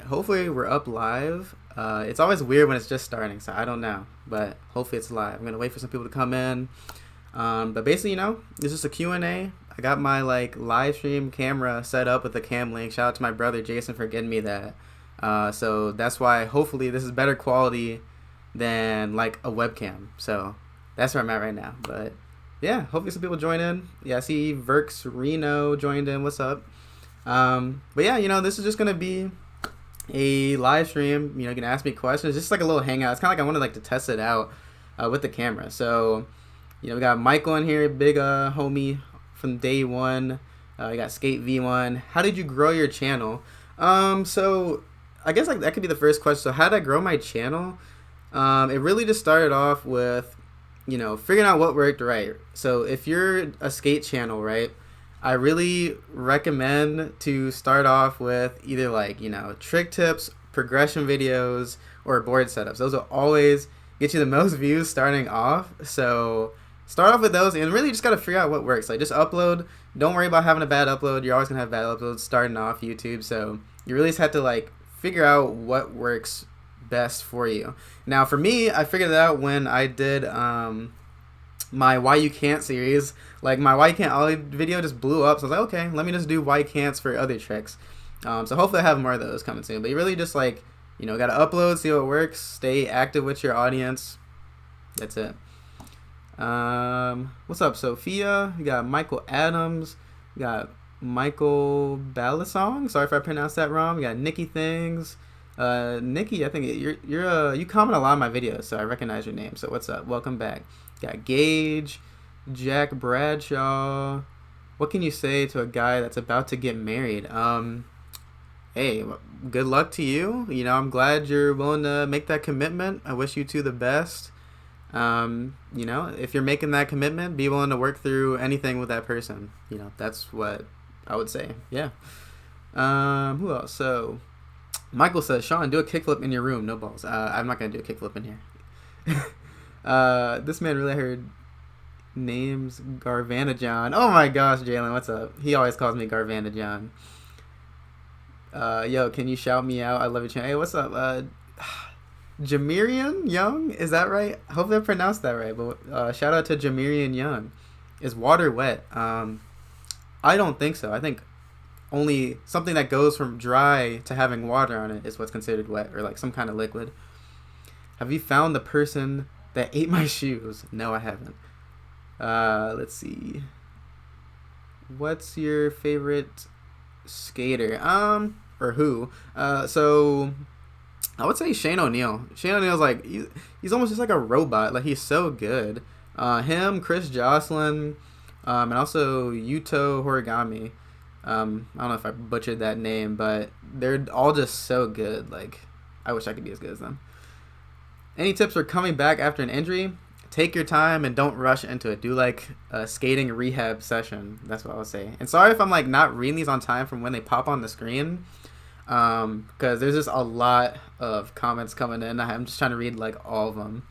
hopefully we're up live. It's always weird when it's just starting, so I don't know, but hopefully it's live. I'm gonna wait for some people to come in. But basically, it's just a Q&A. I got my live stream camera set up with the cam link. Shout out to my brother Jason for getting me that. So that's why hopefully this is better quality than a webcam. So that's where I'm at right now. But yeah, hopefully some people join in. Yeah, I see Verx Reno joined in. What's up? But yeah, this is just gonna be a live stream. You can ask me questions, just like a little hangout. It's kind of I wanted to test it out with the camera. So we got Michael in here, big homie from day one. We got Skate V1. How did you grow your channel? So I guess that could be the first question. So how did I grow my channel? It really just started off with figuring out what worked right. So if you're a skate channel, right, I really recommend to start off with either trick tips, progression videos, or board setups. Those will always get you the most views starting off. So start off with those and really just got to figure out what works. Just upload. Don't worry about having a bad upload. You're always going to have bad uploads starting off YouTube. So you really just have to figure out what works best for you. Now for me, I figured it out when I did my Why You Can't series. My Why You Can't Ollie video just blew up. So I was like, okay, let me just do Why You Can'ts for other tricks. So hopefully I have more of those coming soon. But you really just got to upload, see what works, stay active with your audience. That's it. What's up, Sophia? You got Michael Adams. You got Michael Balasong. Sorry if I pronounced that wrong. You got Nikki Things. Nikki, I think you comment a lot on my videos, so I recognize your name. So what's up? Welcome back. You got Gage, Jack Bradshaw. What can you say to a guy that's about to get married? Hey, good luck to you. I'm glad you're willing to make that commitment. I wish you two the best. If you're making that commitment, be willing to work through anything with that person. That's what I would say. Yeah. Who else? So Michael says, Sean, do a kickflip in your room. No balls. I'm not going to do a kickflip in here. This man really heard names Garvana John. Oh my gosh, Jalen, what's up? He always calls me Garvana John. Yo, can you shout me out? I love your channel. Hey, what's up? Jamirian Young? Is that right? Hopefully I pronounced that right. But shout out to Jamirian Young. Is water wet? I don't think so. I think only something that goes from dry to having water on it is what's considered wet, or some kind of liquid. Have you found the person that ate my shoes? No, I haven't. Let's see. What's your favorite skater? Or who? So I would say Shane O'Neill. Shane O'Neill's he's almost just like a robot. He's so good. Him, Chris Jocelyn, and also Yuto Horigami. I don't know if I butchered that name, but they're all just so good. I wish I could be as good as them. Any tips for coming back after an injury? Take your time and don't rush into it. Do a skating rehab session. That's what I would say. And sorry if I'm not reading these on time from when they pop on the screen, because there's just a lot of comments coming in. I'm just trying to read all of them.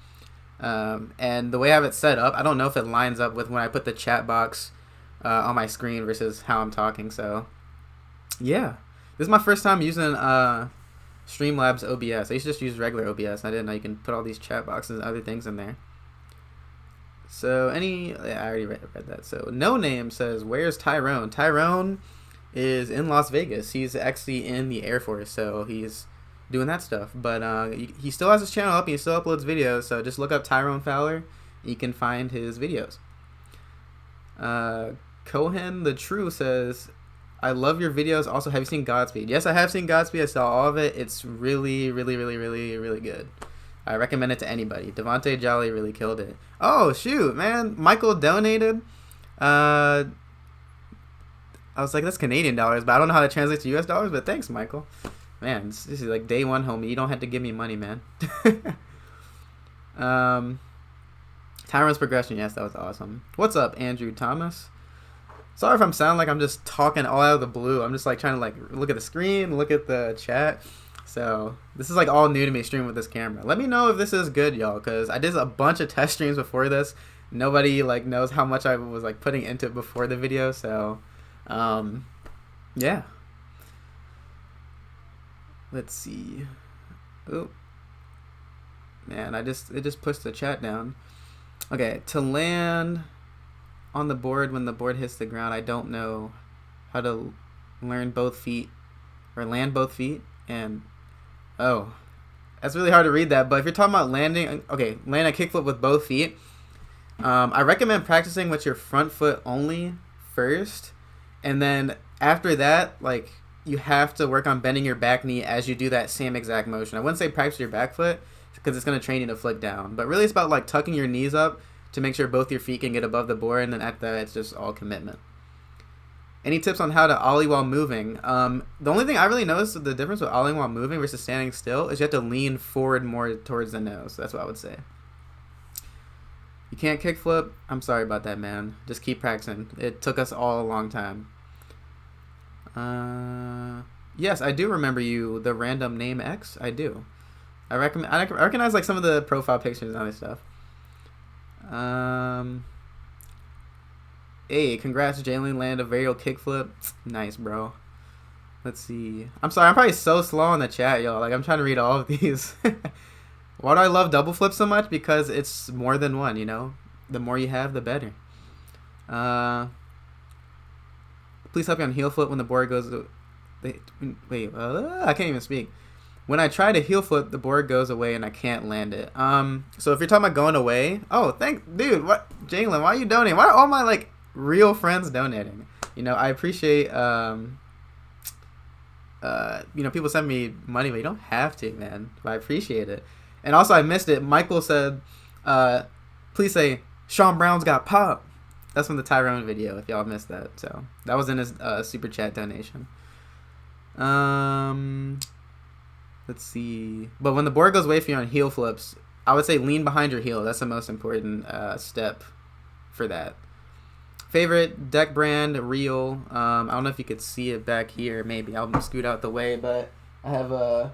And the way I have it set up, I don't know if it lines up with when I put the chat box on my screen versus how I'm talking. So yeah, this is my first time using Streamlabs OBS. I used to just use regular OBS. I didn't know you can put all these chat boxes and other things in there. So I already read that. So No Name says, where's Tyrone? Tyrone is in Las Vegas. He's actually in the Air Force, so he's doing that stuff. But he still has his channel up and he still uploads videos. So just look up Tyrone Fowler. You can find his videos. Cohen the True says, I love your videos. Also, have you seen Godspeed? Yes, I have seen Godspeed. I saw all of it. It's really, really, really, really, really good. I recommend it to anybody. Devontae Jolly really killed it. Oh, shoot, man. Michael donated. I was like, that's Canadian dollars, but I don't know how to translate to US dollars, but thanks, Michael. Man, this is day one, homie. You don't have to give me money, man. Tyron's progression. Yes, that was awesome. What's up, Andrew Thomas? Sorry if I'm sounding like I'm just talking all out of the blue. I'm just trying to look at the screen, look at the chat. So this is all new to me streaming with this camera. Let me know if this is good, y'all, because I did a bunch of test streams before this. Nobody knows how much I was putting into it before the video. So yeah. Let's see. Oh, man, it just pushed the chat down. Okay, to land on the board when the board hits the ground, I don't know how to learn both feet or land both feet. And oh, that's really hard to read that. But if you're talking about landing, okay, land a kickflip with both feet. I recommend practicing with your front foot only first, and then after that, like, you have to work on bending your back knee as you do that same exact motion. I wouldn't say practice your back foot because it's going to train you to flick down, but really it's about like tucking your knees up to make sure both your feet can get above the board, and then after that it's just all commitment. Any tips on how to ollie while moving? The only thing I really noticed the difference with ollieing while moving versus standing still is you have to lean forward more towards the nose. That's what I would say. You can't kickflip? I'm sorry about that, man. Just keep practicing. It took us all a long time. Yes, I do remember you, the random name X. I do. I recognize like some of the profile pictures and other stuff. Hey, congrats, Jalen landed a varial kickflip. Nice, bro. Let's see. I'm sorry, I'm probably so slow on the chat, y'all. Like, I'm trying to read all of these. Why do I love double flips so much? Because it's more than one, you know? The more you have, the better. Please help me on heel flip when the board goes... Wait, I can't even speak. When I try to heel flip, the board goes away and I can't land it. So if you're talking about going away... Oh, dude, what? Jalen, why are you donating? Why are all my, like, real friends donating? You know, I appreciate... you know, people send me money, but you don't have to, man. But I appreciate it. And also, I missed it. Michael said, please say, Sean Brown's got pop. That's from the Tyrone video, if y'all missed that. So, that was in his super chat donation. Let's see. But when the board goes away from you on heel flips, I would say lean behind your heel. That's the most important step for that. Favorite deck brand, reel. I don't know if you could see it back here. Maybe I'll scoot out the way, but I have a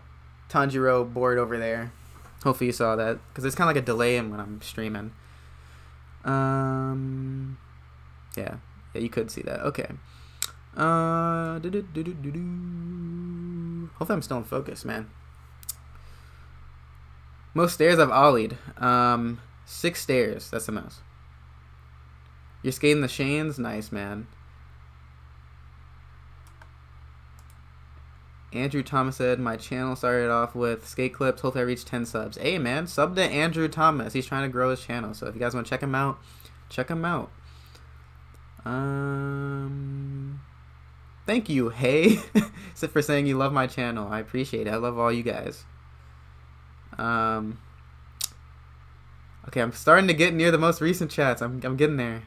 Tanjiro board over there. Hopefully you saw that, because it's kind of like a delay in when I'm streaming. Yeah, you could see that. Okay. Hopefully I'm still in focus, man. Most stairs I've ollied. 6 stairs. That's the most. You're skating the Shanes? Nice, man. Andrew Thomas said, my channel started off with skate clips. Hopefully I reach 10 subs. Hey, man, sub to Andrew Thomas. He's trying to grow his channel. So if you guys want to check him out, check him out. Thank you, hey, for saying you love my channel. I appreciate it. I love all you guys. Okay, I'm starting to get near the most recent chats. I'm getting there.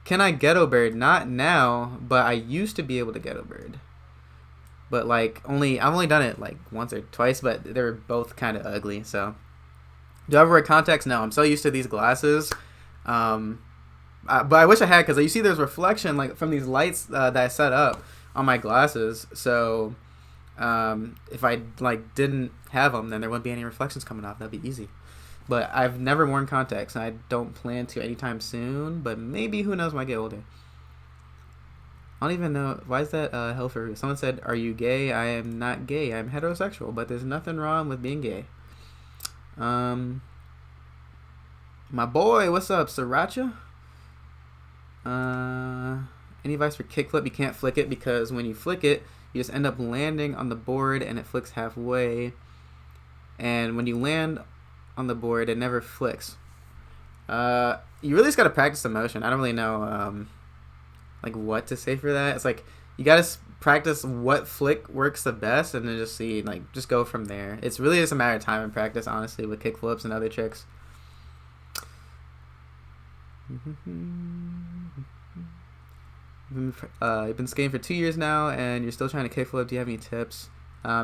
Can I ghetto bird? Not now, but I used to be able to ghetto bird. But like I've only done it like once or twice, but they're both kind of ugly. So, do I ever wear contacts? No, I'm so used to these glasses. But I wish I had, because you see there's reflection like from these lights that I set up on my glasses. So, if I like didn't have them, then there wouldn't be any reflections coming off. That'd be easy. But I've never worn contacts, and I don't plan to anytime soon. But maybe, who knows, when I get older. I don't even know. Why is that hell for? Someone said, are you gay? I am not gay. I'm heterosexual, but there's nothing wrong with being gay. My boy, what's up, Sriracha? Any advice for kickflip? You can't flick it, because when you flick it, you just end up landing on the board and it flicks halfway. And when you land on the board, it never flicks. You really just gotta practice the motion. I don't really know like what to say for that. It's like you gotta practice what flick works the best, and then just see, like, just go from there. It's really just a matter of time and practice, honestly, with kickflips and other tricks. You've been skating for 2 years now, and you're still trying to kickflip. Do you have any tips?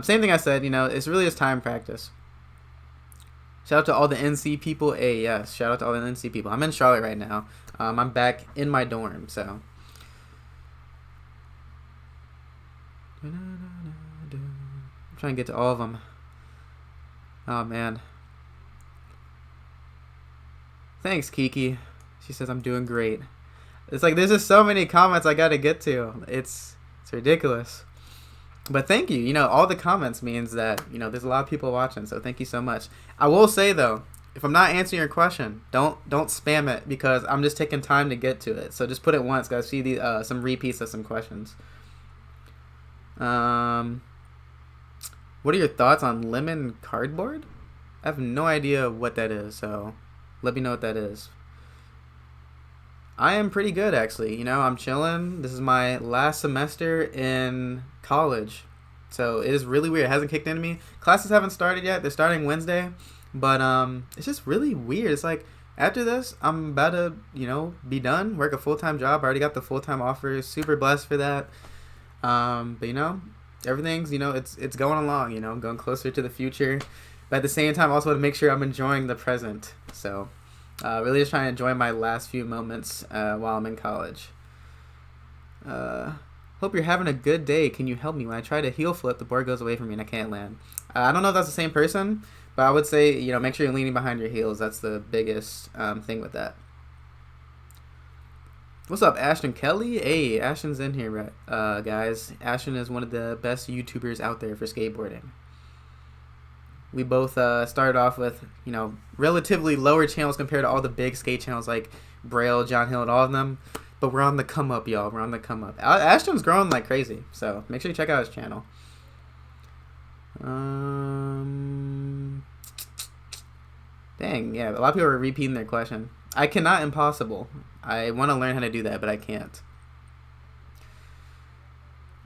Same thing I said. You know, it's really just time practice. Shout out to all the NC people. Hey, yes, shout out to all the NC people. I'm in Charlotte right now. I'm back in my dorm, so. I'm trying to get to all of them. Oh, man. Thanks, Kiki. She says I'm doing great. It's like there's just so many comments I gotta get to. It's ridiculous. But thank you. You know, all the comments means that, you know, there's a lot of people watching. So thank you so much. I will say, though, if I'm not answering your question, don't spam it because I'm just taking time to get to it. So just put it once, guys. See the some repeats of some questions. What are your thoughts on lemon cardboard? I have no idea what that is, so let me know what that is. I am pretty good, actually. You know, I'm chilling. This is my last semester in college, so it is really weird. It hasn't kicked into me. Classes haven't started yet. They're starting Wednesday, but it's just really weird. It's like after this, I'm about to, you know, be done, work a full-time job. I already got the full-time offer. Super blessed for that. But you know, everything's, you know, it's going along. You know, going closer to the future, but at the same time, also want to make sure I'm enjoying the present. So. Really just trying to enjoy my last few moments while I'm in college. Hope you're having a good day. Can you help me? When I try to heel flip, the board goes away from me and I can't land. I don't know if that's the same person, but I would say, you know, make sure you're leaning behind your heels. That's the biggest thing with that. What's up, Ashton Kelly? Hey, Ashton's in here, guys. Ashton is one of the best YouTubers out there for skateboarding. We both started off with, you know, relatively lower channels compared to all the big skate channels like Braille, John Hill, and all of them. But we're on the come up, y'all. We're on the come up. Ashton's growing like crazy, so make sure you check out his channel. Dang, yeah, a lot of people are repeating their question. I cannot impossible. I want to learn how to do that, but I can't.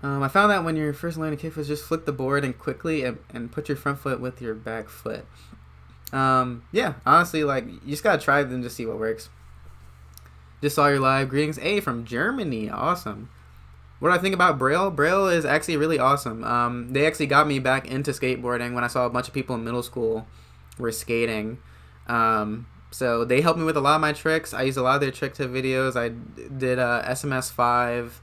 I found that when you're first learning kickflips, just flick the board and quickly and put your front foot with your back foot. Yeah, honestly, like, you just gotta try them to see what works. Just saw your live. Greetings, A from Germany. Awesome. What do I think about Braille? Braille is actually really awesome. They actually got me back into skateboarding when I saw a bunch of people in middle school were skating. So they helped me with a lot of my tricks. I used a lot of their trick tip videos. I did SMS 5.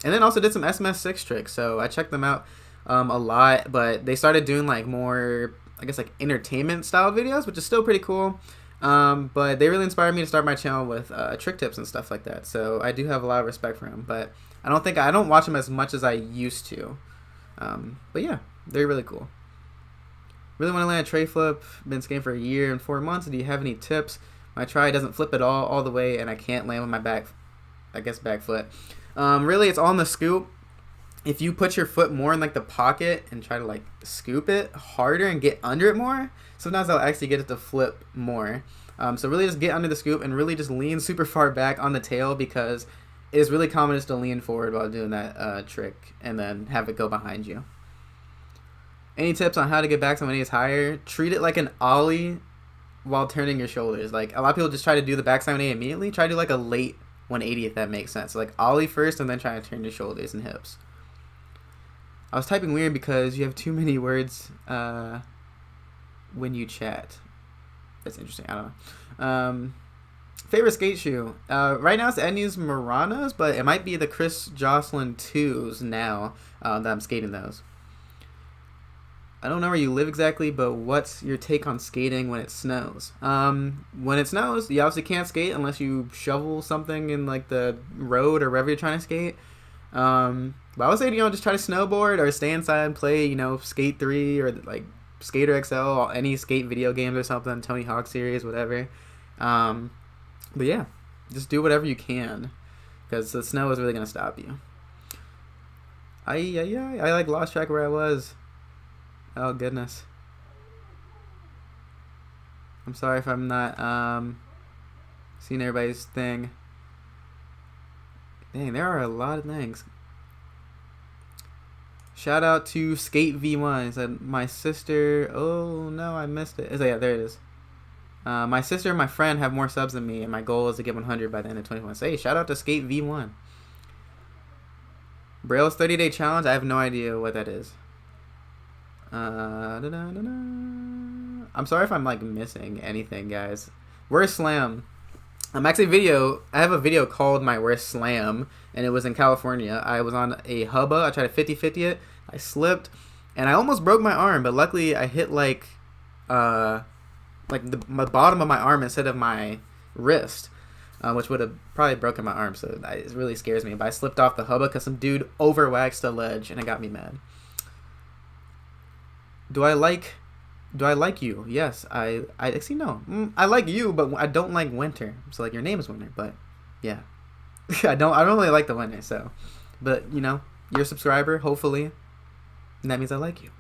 And then also did some SMS 6 tricks, so I checked them out a lot, but they started doing like more, I guess, like entertainment style videos, which is still pretty cool. But they really inspired me to start my channel with trick tips and stuff like that, so I do have a lot of respect for them, but I don't watch them as much as I used to. But yeah, they're really cool. Really want to land a tray flip. Been skating for a year and 4 months. Do you have any tips? My try doesn't flip at all the way, and I can't land with my back foot. Really, it's on the scoop. If you put your foot more in like the pocket and try to like scoop it harder and get under it more, sometimes I'll actually get it to flip more. So really just get under the scoop and really just lean super far back on the tail, because it is really common just to lean forward while doing that trick and then have it go behind you. Any tips on how to get back so when is higher? Treat it like an ollie while turning your shoulders. Like, a lot of people just try to do the backside 180 immediately. Try to do like a late 180, if that makes sense. So like ollie first and then try to turn your shoulders and hips. I was typing weird because you have too many words when you chat. That's interesting. I don't know. Favorite skate shoe? Right now it's the Ednews Muranas, but it might be the Chris Jocelyn 2s now that I'm skating those. I don't know where you live exactly, but what's your take on skating when it snows? When it snows, you obviously can't skate unless you shovel something in like the road or wherever you're trying to skate. But I would say, you know, just try to snowboard or stay inside and play, you know, Skate 3 or like Skater XL, any skate video games or something, Tony Hawk series, whatever. But yeah, just do whatever you can, because the snow is really going to stop you. I like lost track of where I was. Oh, goodness. I'm sorry if I'm not seeing everybody's thing. Dang, there are a lot of things. Shout out to Skate V1. It said, my sister... Oh, no, I missed it. Yeah, there it is. My sister and my friend have more subs than me, and my goal is to get 100 by the end of 2021. So, hey, shout out to Skate V1. Braille's 30-day challenge? I have no idea what that is. I'm sorry if I'm like missing anything, guys. Worst slam. I have a video called my worst slam, and it was in California. I was on a hubba. I tried to 50-50 it. I slipped, and I almost broke my arm, but luckily I hit like the bottom of my arm instead of my wrist. which would have probably broken my arm. So it really scares me. But I slipped off the hubba because some dude overwaxed the ledge, and it got me mad. Do I like you? Yes, I actually no. I like you, but I don't like winter. So like your name is Winter, but yeah, I don't really like the winter. So, but you know, you're a subscriber, hopefully, and that means I like you.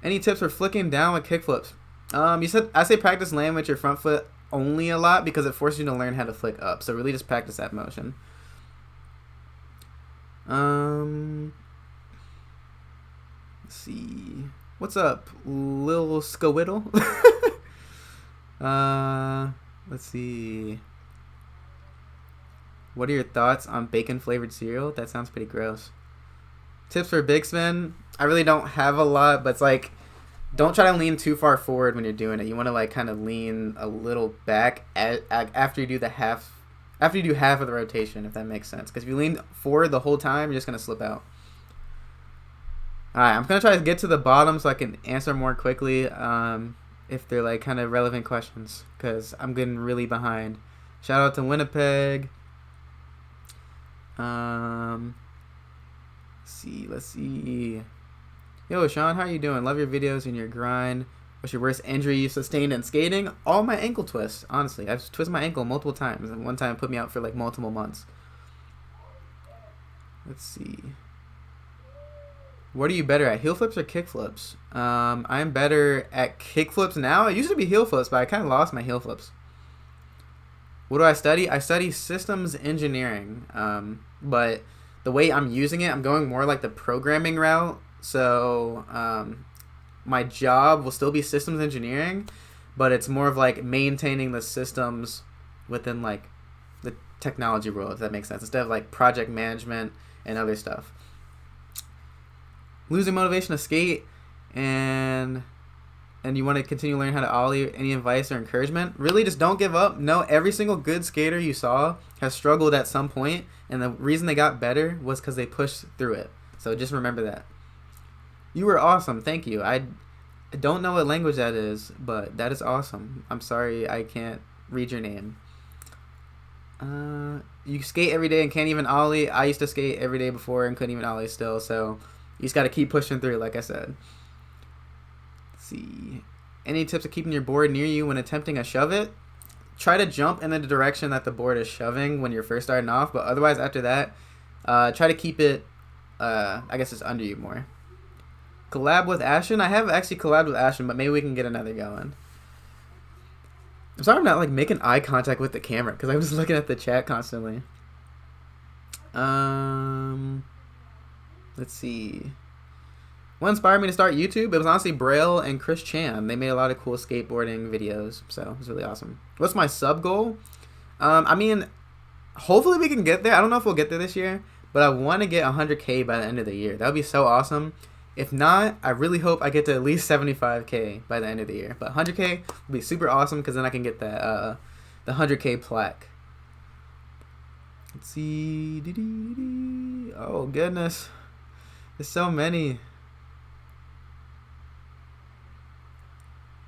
Any tips for flicking down with kickflips? I say practice landing with your front foot only a lot because it forces you to learn how to flick up. So really just practice that motion. Let's see. What's up, Lil Scowiddle? Let's see. What are your thoughts on bacon flavored cereal? That sounds pretty gross. Tips for big spin? I really don't have a lot, but it's like, don't try to lean too far forward when you're doing it. You want to like kind of lean a little back after you do half of the rotation, if that makes sense. Because if you lean forward the whole time, you're just gonna slip out. Alright, I'm gonna try to get to the bottom so I can answer more quickly if they're like kind of relevant questions, because I'm getting really behind. Shout out to Winnipeg. Let's see. Yo, Sean, how you doing? Love your videos and your grind. What's your worst injury you sustained in skating? All my ankle twists, honestly. I've twisted my ankle multiple times, and one time it put me out for like multiple months. Let's see. What are you better at, heel flips or kick flips? I'm better at kick flips now. It used to be heel flips, but I kind of lost my heel flips. What do I study? I study systems engineering, but the way I'm using it, I'm going more like the programming route. So my job will still be systems engineering, but it's more of like maintaining the systems within like the technology world, if that makes sense, instead of like project management and other stuff. Losing motivation to skate and you want to continue learning how to ollie, any advice or encouragement? Really, just don't give up. No, every single good skater you saw has struggled at some point, and the reason they got better was because they pushed through it. So just remember that. You were awesome. Thank you. I don't know what language that is, but that is awesome. I'm sorry I can't read your name. You skate every day and can't even ollie. I used to skate every day before and couldn't even ollie still, so you just got to keep pushing through, like I said. Let's see. Any tips of keeping your board near you when attempting a shove it? Try to jump in the direction that the board is shoving when you're first starting off, but otherwise after that, try to keep it, I guess it's under you more. Collab with Ashton? I have actually collabed with Ashton, but maybe we can get another going. I'm sorry I'm not like making eye contact with the camera because I'm just looking at the chat constantly. Let's see. What inspired me to start YouTube? It was honestly Braille and Chris Chan. They made a lot of cool skateboarding videos, so it was really awesome. What's my sub goal? I mean, hopefully we can get there. I don't know if we'll get there this year, but I want to get 100K by the end of the year. That would be so awesome. If not, I really hope I get to at least 75K by the end of the year. But 100K would be super awesome because then I can get the 100K plaque. Let's see. Oh, goodness. There's so many.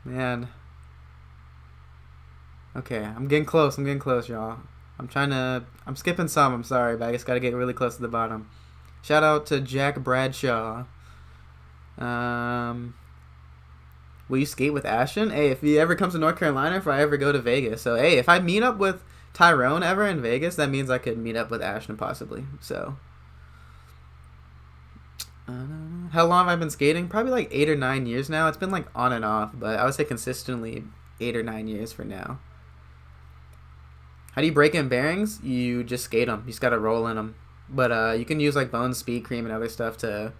Man. Okay, I'm getting close, y'all. I'm skipping some, I'm sorry, but I just gotta get really close to the bottom. Shout out to Jack Bradshaw. Will you skate with Ashton? Hey, if he ever comes to North Carolina, if I ever go to Vegas. So, hey, if I meet up with Tyrone ever in Vegas, that means I could meet up with Ashton possibly. So, how long have I been skating? Probably like 8 or 9 years now. It's been like on and off, but I would say consistently 8 or 9 years for now. How do you break in bearings? You just skate them. You just gotta roll in them. But you can use like Bones Speed Cream and other stuff to,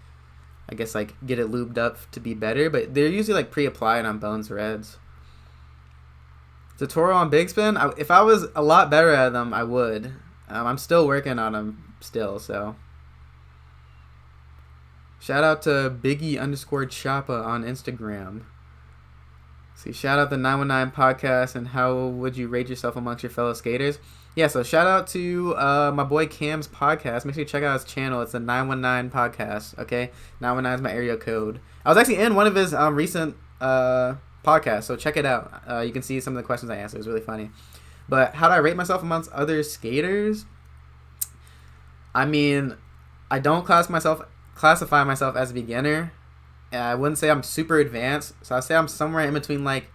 I guess, like get it lubed up to be better. But they're usually like pre-applied on Bones Reds. Tutorial on Big Spin? If I was a lot better at them, I would. I'm still working on them still, so. Shout out to Biggie_Choppa on Instagram. See, shout out the 919 podcast and how would you rate yourself amongst your fellow skaters? Yeah, so shout out to my boy Cam's podcast. Make sure you check out his channel. It's the 919 podcast, okay? 919 is my area code. I was actually in one of his recent podcasts, so check it out. You can see some of the questions I answered. It was really funny. But how do I rate myself amongst other skaters? I mean, I don't classify myself as a beginner. And I wouldn't say I'm super advanced. So I'd say I'm somewhere in between like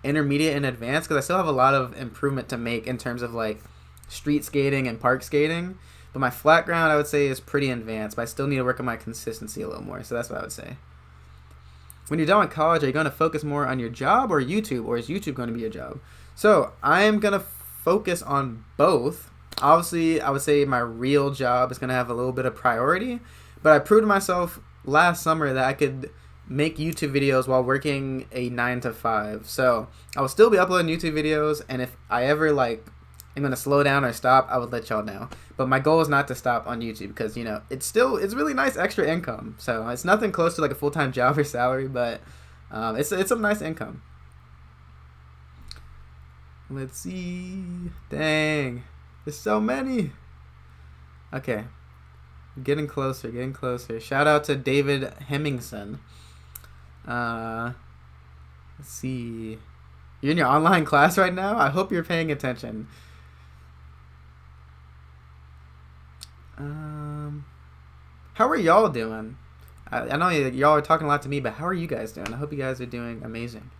intermediate and advanced, because I still have a lot of improvement to make in terms of like street skating and park skating. But my flat ground, I would say, is pretty advanced, but I still need to work on my consistency a little more. So that's what I would say. When you're done with college, are you going to focus more on your job or YouTube, or is YouTube going to be your job? So I am going to focus on both. Obviously, I would say my real job is going to have a little bit of priority, but I proved to myself last summer that I could make YouTube videos while working a 9 to 5. So I will still be uploading YouTube videos, and if I ever like I'm going to slow down or stop, I would let y'all know. But my goal is not to stop on YouTube, because, you know, it's really nice extra income. So it's nothing close to like a full-time job or salary, but it's some nice income. Let's see. Dang. There's so many. Okay. Getting closer. Shout out to David Hemmingson. Let's see. You're in your online class right now? I hope you're paying attention. How are y'all doing? I know y'all are talking a lot to me, but how are you guys doing? I hope you guys are doing amazing.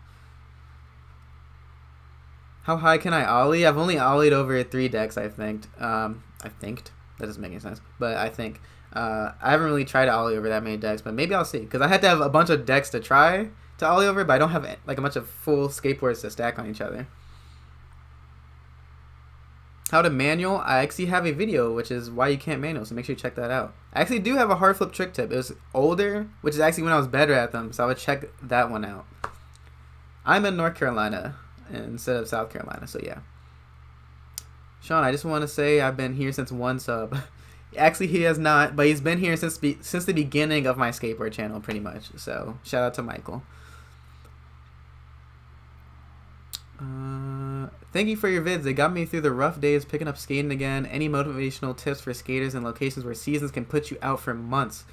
How high can I ollie? I've only ollied over 3 decks, I think. That doesn't make any sense, but I think. I haven't really tried to ollie over that many decks, but maybe I'll see. Because I had to have a bunch of decks to try to ollie over, but I don't have like a bunch of full skateboards to stack on each other. How to manual? I actually have a video, which is why you can't manual, so make sure you check that out. I actually do have a hard flip trick tip. It was older, which is actually when I was better at them, so I would check that one out. I'm in North Carolina instead of South Carolina, so yeah. Sean, I just want to say I've been here since 1 sub. Actually, he has not, but he's been here since the beginning of my skateboard channel, pretty much. So shout out to Michael. Thank you for your vids. They got me through the rough days picking up skating again. Any motivational tips for skaters in locations where seasons can put you out for months?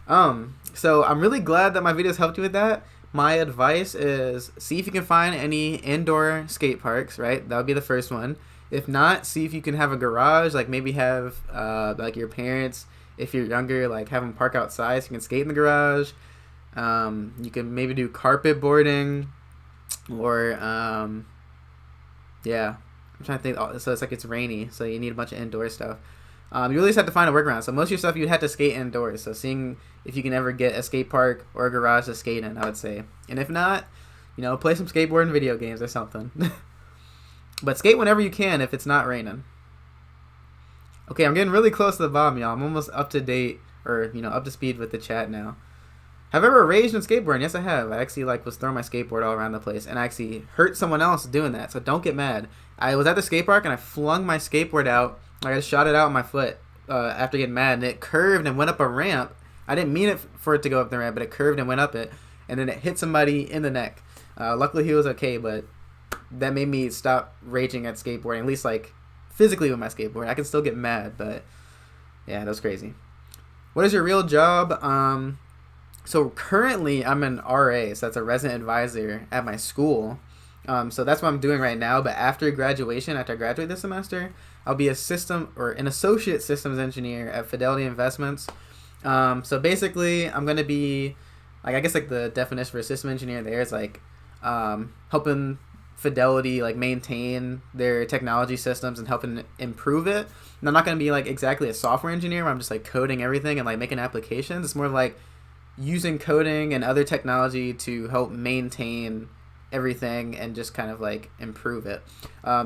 So I'm really glad that my videos helped you with that. My advice is see if you can find any indoor skate parks, right? That would be the first one. If not, see if you can have a garage, like maybe have like your parents, if you're younger, like have them park outside so you can skate in the garage. You can maybe do carpet boarding, or yeah, I'm trying to think. So it's like it's rainy, so you need a bunch of indoor stuff. You really just have to find a workaround. So most of your stuff you'd have to skate indoors. So seeing if you can ever get a skate park or a garage to skate in, I would say. And if not, you know, play some skateboarding video games or something. But skate whenever you can if it's not raining. Okay, I'm getting really close to the bottom, y'all. I'm almost up to date, or, you know, up to speed with the chat now. Have I ever raged in skateboarding? Yes, I have. I actually was throwing my skateboard all around the place, and I actually hurt someone else doing that, so don't get mad. I was at the skate park, and I flung my skateboard out. I just shot it out with my foot after getting mad, and it curved and went up a ramp. I didn't mean it for it to go up the ramp, but it curved and went up it, and then it hit somebody in the neck. Luckily, he was okay, but that made me stop raging at skateboarding, at least like physically with my skateboard. I can still get mad, but yeah, that was crazy. What is your real job? So currently I'm an RA, so that's a resident advisor at my school. So that's what I'm doing right now, but after graduation, after I graduate this semester, I'll be an associate systems engineer at Fidelity Investments. So basically I'm going to be, like, I guess like the definition for a system engineer there is like helping Fidelity like maintain their technology systems and helping improve it. And I'm not going to be like exactly a software engineer where I'm just like coding everything and like making applications. It's more like using coding and other technology to help maintain everything and just kind of like improve it.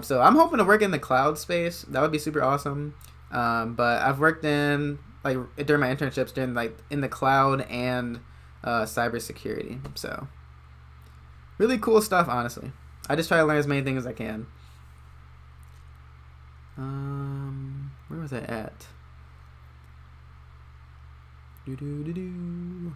So I'm hoping to work in the cloud space. That would be super awesome. But I've worked in like during my internships during like in the cloud and cybersecurity. So really cool stuff, honestly. I just try to learn as many things as I can. Where was I at? Do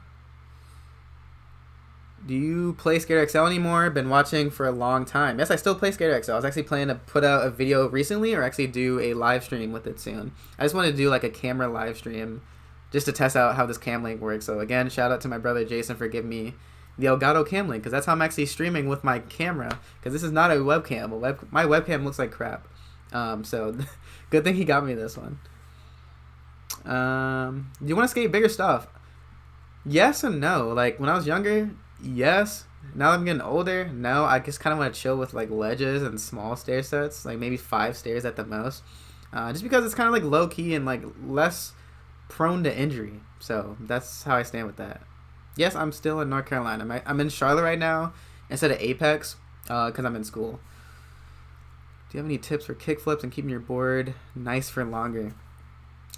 you play Skater XL anymore? Been watching for a long time. Yes, I still play Skater XL. I was actually planning to put out a video recently, or actually do a live stream with it soon. I just wanted to do like a camera live stream just to test out how this cam link works. So again, shout out to my brother Jason for giving me the Elgato cam link, because that's how I'm actually streaming with my camera, because this is not a webcam. My webcam looks like crap. So good thing he got me this one. Do you want to skate bigger stuff? Yes and no. Like when I was younger, yes. Now that I'm getting older, no. I just kind of want to chill with like ledges and small stair sets, like maybe 5 stairs at the most. Just because it's kind of like low key and like less prone to injury. So that's how I stand with that. Yes, I'm still in North Carolina. I'm in Charlotte right now instead of Apex because I'm in school. Do you have any tips for kickflips and keeping your board nice for longer?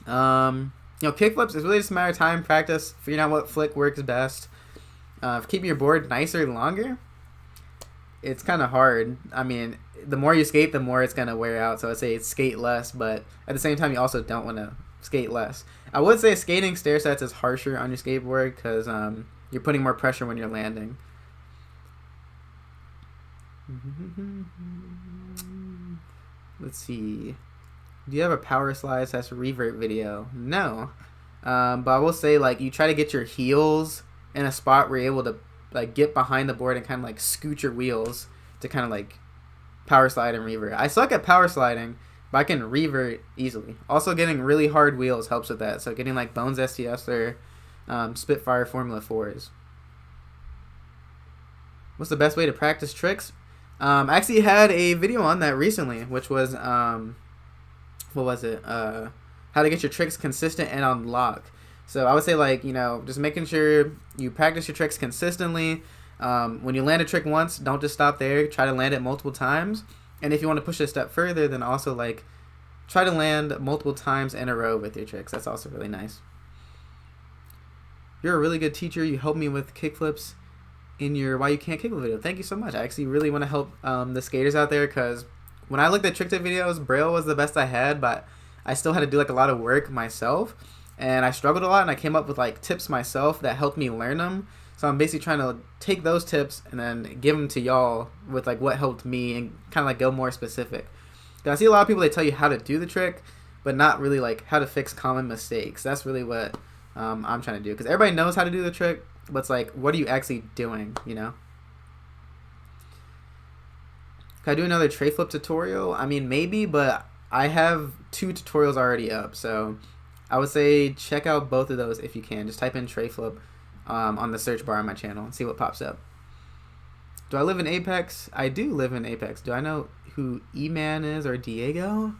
Kickflips is really just a matter of time, practice, figuring out what flick works best. For keeping your board nicer longer, it's kind of hard. I mean, the more you skate, the more it's going to wear out. So I'd say skate less, but at the same time, you also don't want to skate less. I would say skating stair sets is harsher on your skateboard because you're putting more pressure when you're landing. Let's see. Do you have a power slide / revert video? No. But I will say, like, you try to get your heels in a spot where you're able to, like, get behind the board and kind of, like, scoot your wheels to kind of, like, power slide and revert. I suck at power sliding, but I can revert easily. Also, getting really hard wheels helps with that. So, getting, like, Bones STS or Spitfire Formula 4s. What's the best way to practice tricks? I actually had a video on that recently, which was, what was it? How to get your tricks consistent and on lock. So I would say, like, just making sure you practice your tricks consistently. When you land a trick once, don't just stop there. Try to land it multiple times. And if you want to push it a step further, then also, like, try to land multiple times in a row with your tricks. That's also really nice. You're a really good teacher. You helped me with kickflips in your Why You Can't Kickflip video. Thank you so much. I actually really want to help the skaters out there because when I looked at trick tip videos, Braille was the best I had, but I still had to do, like, a lot of work myself. And I struggled a lot, and I came up with, like, tips myself that helped me learn them. So I'm basically trying to take those tips and then give them to y'all with, like, what helped me and kind of, like, go more specific. I see a lot of people, they tell you how to do the trick, but not really, like, how to fix common mistakes. That's really what I'm trying to do. Because everybody knows how to do the trick, but it's like, what are you actually doing, Can I do another tray flip tutorial? I mean, maybe, but I have 2 tutorials already up, so I would say check out both of those if you can. Just type in tray flip on the search bar on my channel and see what pops up. Do I live in Apex? I do live in Apex. Do I know who E-Man is or Diego?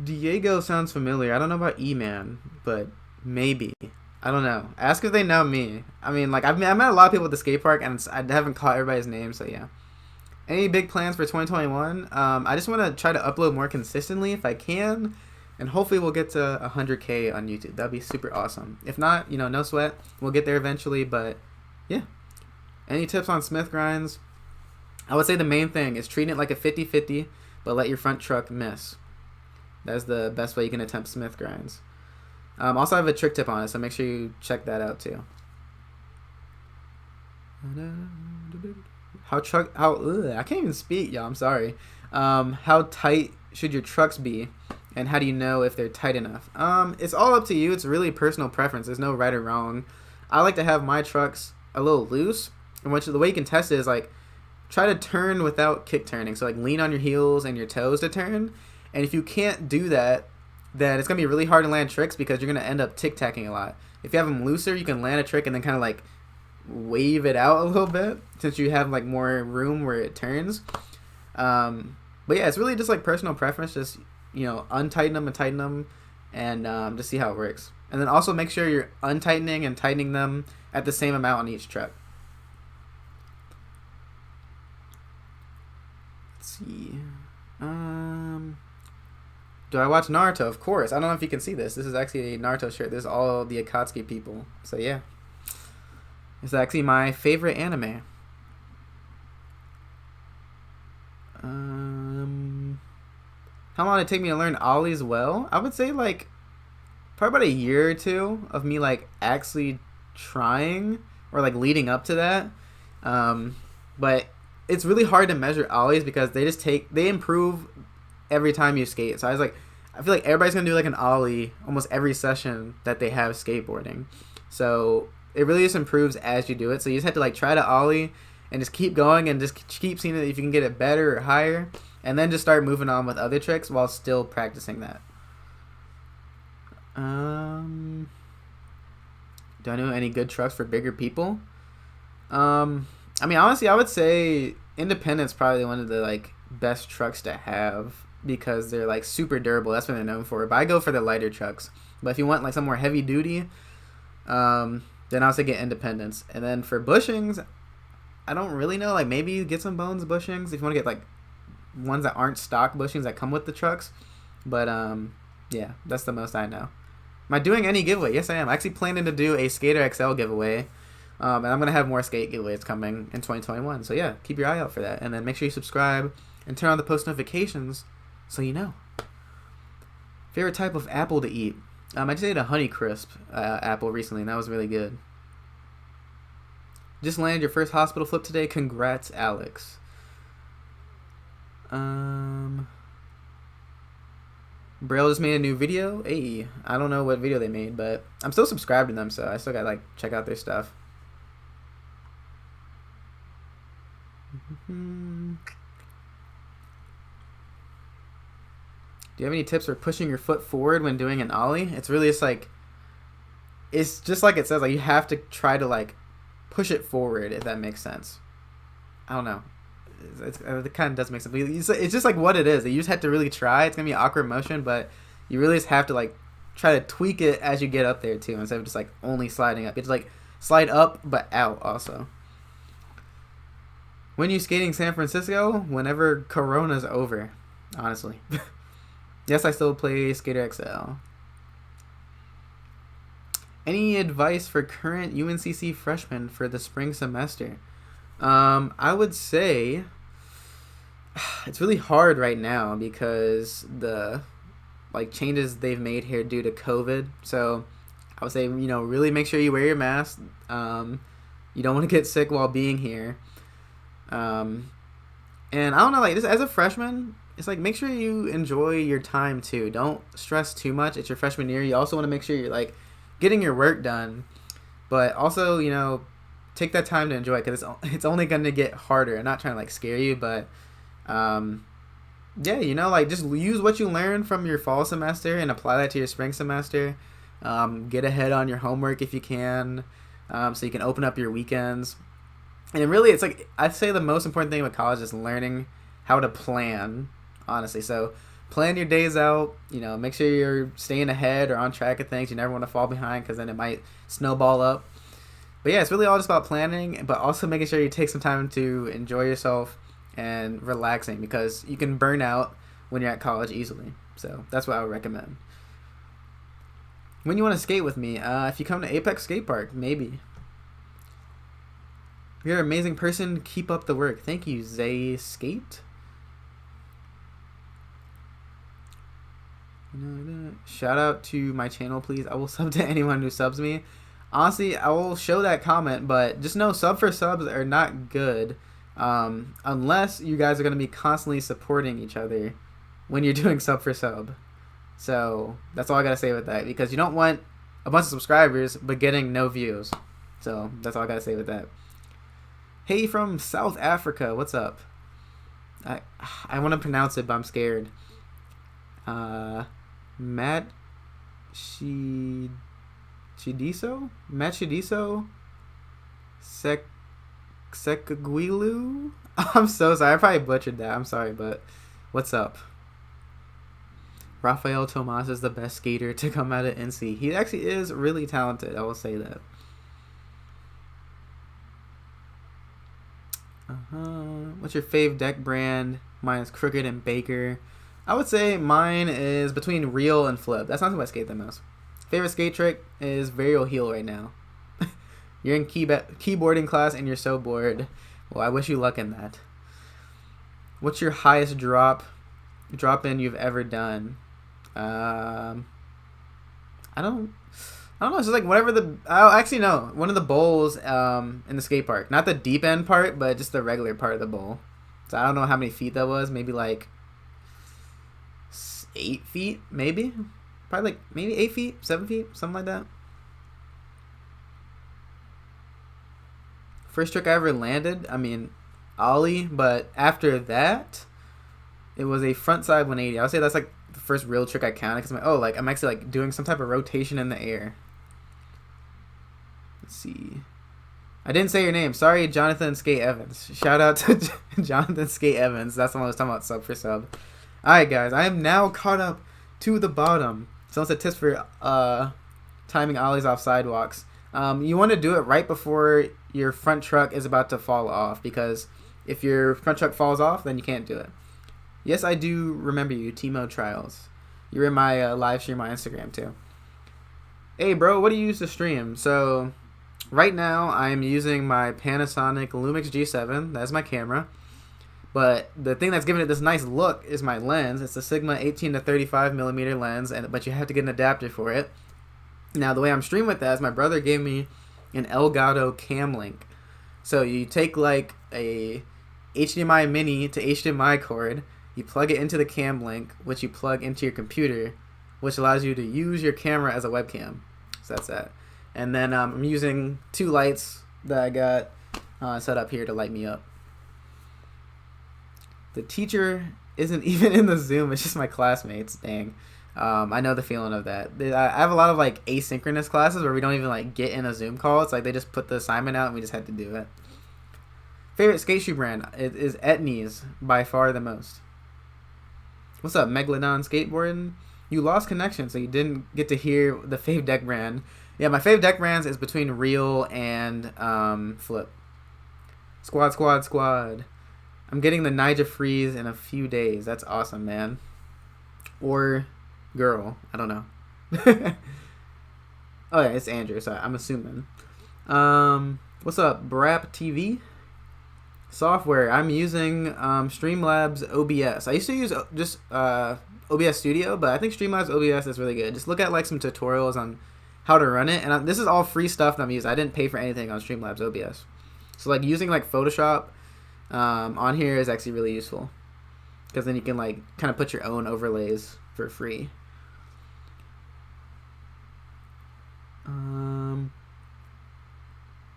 Diego sounds familiar. I don't know about E-Man, but maybe. I don't know. Ask if they know me. I mean, like, I've met a lot of people at the skate park, and I haven't caught everybody's name, so yeah. Any big plans for 2021? I just want to try to upload more consistently if I can, and hopefully we'll get to 100K on YouTube. That'd be super awesome. If not, no sweat. We'll get there eventually, but yeah. Any tips on Smith grinds? I would say the main thing is treating it like a 50-50, but let your front truck miss. That's the best way you can attempt Smith grinds. Also, I have a trick tip on it, so make sure you check that out too. I can't even speak, y'all. I'm sorry. How tight should your trucks be, and how do you know if they're tight enough? It's all up to you. It's really personal preference. There's no right or wrong. I like to have my trucks a little loose, and the way you can test it is, like, try to turn without kick turning. So, like, lean on your heels and your toes to turn. And if you can't do that, then it's going to be really hard to land tricks because you're going to end up tic-tacking a lot. If you have them looser, you can land a trick and then kind of, like, wave it out a little bit since you have, like, more room where it turns. But yeah, it's really just, like, personal preference. Just, untighten them and tighten them and just see how it works. And then also make sure you're untightening and tightening them at the same amount on each truck. Let's see. Do I watch Naruto? Of course. I don't know if you can see this. This is actually a Naruto shirt. This is all the Akatsuki people. So yeah. It's actually my favorite anime. How long did it take me to learn Ollies well? I would say, like, probably about a year or 2 of me, like, actually trying or, like, leading up to that. But it's really hard to measure Ollies because they improve every time you skate. So I feel like everybody's gonna do, like, an Ollie almost every session that they have skateboarding. So it really just improves as you do it. So you just have to, like, try to Ollie and just keep going and just keep seeing if you can get it better or higher. and then just start moving on with other tricks while still practicing that. Do I know any good trucks for bigger people? I mean, honestly, I would say Independent's probably one of the like best trucks to have because they're like super durable. That's what they're known for. But I go for the lighter trucks. But if you want like some more heavy duty, then I would say get Independence. And then for bushings, I don't really know. Like maybe get some Bones bushings if you want to get like ones that aren't stock bushings that come with the trucks. But yeah, that's the most I know. Am I doing any giveaway? Yes, I am. I'm actually planning to do a Skater XL giveaway. And I'm going to have more skate giveaways coming in 2021. So yeah, keep your eye out for that. And then make sure you subscribe and turn on the post notifications so you know. Favorite type of apple to eat? I just ate a Honeycrisp apple recently, and that was really good. Just landed your first hospital flip today. Congrats, Alex. Braille just made a new video. Hey, I don't know what video they made, but I'm still subscribed to them, so I still got to like check out their stuff. Do you have any tips for pushing your foot forward when doing an ollie? It's really just like, it's just like it says, like you have to try to like push it forward, if that makes sense. I don't know. It kind of does make sense. It's just like what it is. You just have to really try. It's going to be an awkward motion, but you really just have to like try to tweak it as you get up there too, instead of just like only sliding up. It's like slide up but out also. When you skating San Francisco? Whenever Corona's over, honestly. Yes, I still play Skater XL. Any advice for current UNCC freshmen for the spring semester? I would say it's really hard right now because the like changes they've made here due to COVID. So I would say, you know, really make sure you wear your mask. You don't want to get sick while being here. And I don't know, like just as a freshman, it's like make sure you enjoy your time too. Don't stress too much. It's your freshman year. You also want to make sure you're like getting your work done, but also, you know, take that time to enjoy it because it's only going to get harder. I'm not trying to like scare you, but yeah, you know, like just use what you learned from your fall semester and apply that to your spring semester. Get ahead on your homework if you can, so you can open up your weekends. And really, it's like I'd say the most important thing with college is learning how to plan, honestly. So plan your days out, you know, make sure you're staying ahead or on track of things. You never want to fall behind because then it might snowball up. But yeah, it's really all just about planning, but also making sure you take some time to enjoy yourself and relaxing because you can burn out when you're at college easily. So that's what I would recommend. When you want to skate with me, if you come to Apex Skate Park, maybe. You're an amazing person. Keep up the work. Thank you, Zay Skate. Shout out to my channel, please. I will sub to anyone who subs me. Honestly, I will show that comment, but just know sub for subs are not good unless you guys are going to be constantly supporting each other when you're doing sub for sub. So that's all I got to say with that, because you don't want a bunch of subscribers but getting no views. So that's all I got to say with that. Hey from South Africa, what's up? I want to pronounce it, but I'm scared. Matt Chidiso? Matt Chidiso? Sekaguilu? I'm so sorry. I probably butchered that. I'm sorry, but what's up? Rafael Tomas is the best skater to come out of NC. He actually is really talented. I will say that. What's your fave deck brand? Mine is Crooked and Baker. I would say mine is between Reel and Flip. That's not who I skate the most. Favorite skate trick is varial heel right now. You're in keyboarding class and you're so bored. Well, I wish you luck in that. What's your highest drop in you've ever done? I don't know. It's just like whatever the. Oh, actually no. One of the bowls in the skate park, not the deep end part, but just the regular part of the bowl. So I don't know how many feet that was. Maybe like 8 feet, maybe. Probably like maybe 8 feet, 7 feet, something like that. First trick I ever landed, I mean, Ollie, but after that, It was a frontside 180. I would say that's like the first real trick I counted because I'm like, oh, like I'm actually like doing some type of rotation in the air. Let's see. I didn't say your name. Sorry, Jonathan Skate Evans. Shout out to Jonathan Skate Evans. That's the one I was talking about, sub for sub. Alright, guys. I am now caught up to the bottom. Someone said tips for timing ollies off sidewalks. You want to do it right before your front truck is about to fall off, because if your front truck falls off, then you can't do it. Yes, I do remember you, Timo Trials. You're in my live stream on Instagram, too. Hey, bro, what do you use to stream? So, right now, I'm using my Panasonic Lumix G7. That's my camera. But the thing that's giving it this nice look is my lens. It's a Sigma 18 to 35 millimeter lens, but you have to get an adapter for it. Now, the way I'm streaming with that is my brother gave me an Elgato Cam Link. So you take like a HDMI mini to HDMI cord, you plug it into the Cam Link, which you plug into your computer, which allows you to use your camera as a webcam. So that's that. And then I'm using 2 lights that I got set up here to light me up. The teacher isn't even in the Zoom. It's just my classmates. Dang. I know the feeling of that. I have a lot of like asynchronous classes where we don't even like get in a Zoom call. It's like they just put the assignment out and we just had to do it. Favorite skate shoe brand? It is Etnies by far the most. What's up, Megalodon Skateboarding? You lost connection, so you didn't get to hear the Fave deck brand. Yeah, my Fave deck brands is between Reel and Flip. Squad, squad, squad. I'm getting the Nyjah Freeze in a few days. That's awesome, man. Or girl. I don't know. Oh, yeah, it's Andrew, so I'm assuming. What's up, Brap TV? Software. I'm using Streamlabs OBS. I used to use just OBS Studio, but I think Streamlabs OBS is really good. Just look at like some tutorials on how to run it. And this is all free stuff that I'm using. I didn't pay for anything on Streamlabs OBS. So like using like Photoshop on here is actually really useful, because then you can like kind of put your own overlays for free.